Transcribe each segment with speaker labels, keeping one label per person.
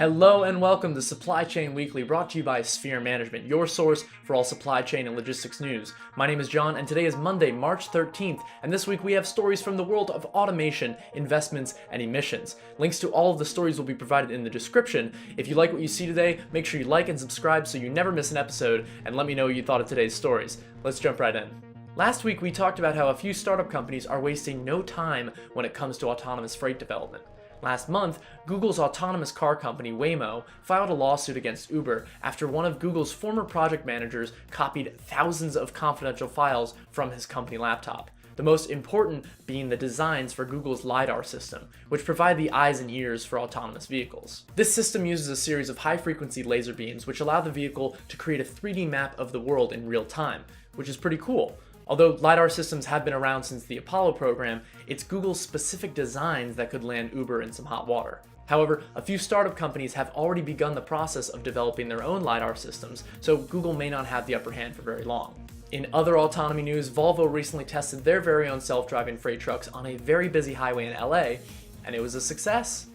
Speaker 1: Hello and welcome to Supply Chain Weekly, brought to you by Sphere Management, your source for all supply chain and logistics news. My name is John, and today is Monday, March 13th, and this week we have stories from the world of automation, investments, and emissions. Links to all of the stories will be provided in the description. If you like what you see today, make sure you like and subscribe so you never miss an episode, and let me know what you thought of today's stories. Let's jump right in. Last week we talked about how a few startup companies are wasting no time when it comes to autonomous freight development. Last month, Google's autonomous car company, Waymo, filed a lawsuit against Uber after one of Google's former project managers copied thousands of confidential files from his company laptop. The most important being the designs for Google's LiDAR system, which provide the eyes and ears for autonomous vehicles. This system uses a series of high-frequency laser beams which allow the vehicle to create a 3D map of the world in real time, which is pretty cool. Although LiDAR systems have been around since the Apollo program, it's Google's specific designs that could land Uber in some hot water. However, a few startup companies have already begun the process of developing their own LiDAR systems, so Google may not have the upper hand for very long. In other autonomy news, Volvo recently tested their very own self-driving freight trucks on a very busy highway in LA, and it was a success.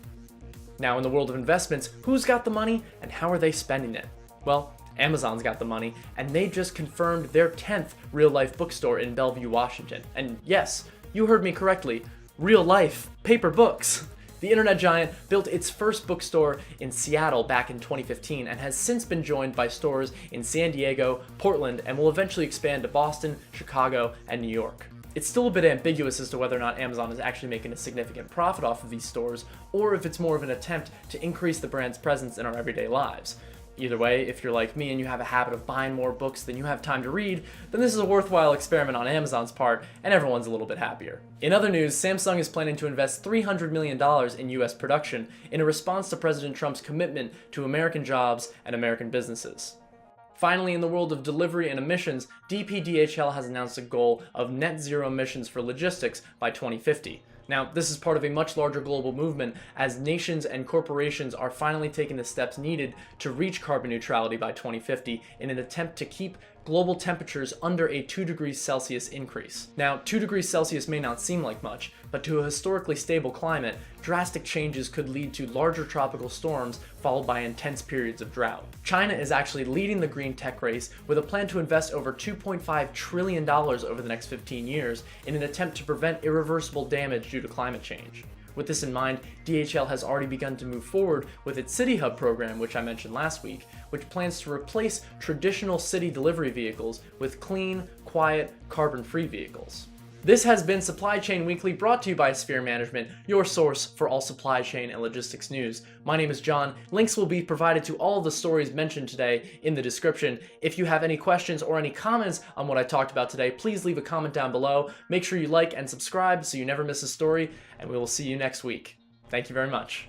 Speaker 1: Now in the world of investments, who's got the money and how are they spending it? Well, Amazon's got the money, and they just confirmed their 10th real-life bookstore in Bellevue, Washington. And yes, you heard me correctly, real-life paper books. The internet giant built its first bookstore in Seattle back in 2015 and has since been joined by stores in San Diego, Portland, and will eventually expand to Boston, Chicago, and New York. It's still a bit ambiguous as to whether or not Amazon is actually making a significant profit off of these stores, or if it's more of an attempt to increase the brand's presence in our everyday lives. Either way, if you're like me and you have a habit of buying more books than you have time to read, then this is a worthwhile experiment on Amazon's part, and everyone's a little bit happier. In other news, Samsung is planning to invest $300 million in US production in a response to President Trump's commitment to American jobs and American businesses. Finally, in the world of delivery and emissions, DPDHL has announced a goal of net zero emissions for logistics by 2050. Now, this is part of a much larger global movement as nations and corporations are finally taking the steps needed to reach carbon neutrality by 2050 in an attempt to keep global temperatures under a 2 degrees Celsius increase. Now, 2 degrees Celsius may not seem like much, but to a historically stable climate, drastic changes could lead to larger tropical storms followed by intense periods of drought. China is actually leading the green tech race with a plan to invest over $2.5 trillion over the next 15 years in an attempt to prevent irreversible damage due to climate change. With this in mind, DHL has already begun to move forward with its City Hub program, which I mentioned last week, which plans to replace traditional city delivery vehicles with clean, quiet, carbon-free vehicles. This has been Supply Chain Weekly, brought to you by Sphere Management, your source for all supply chain and logistics news. My name is John. Links will be provided to all of the stories mentioned today in the description. If you have any questions or any comments on what I talked about today, please leave a comment down below. Make sure you like and subscribe so you never miss a story, and we will see you next week. Thank you very much.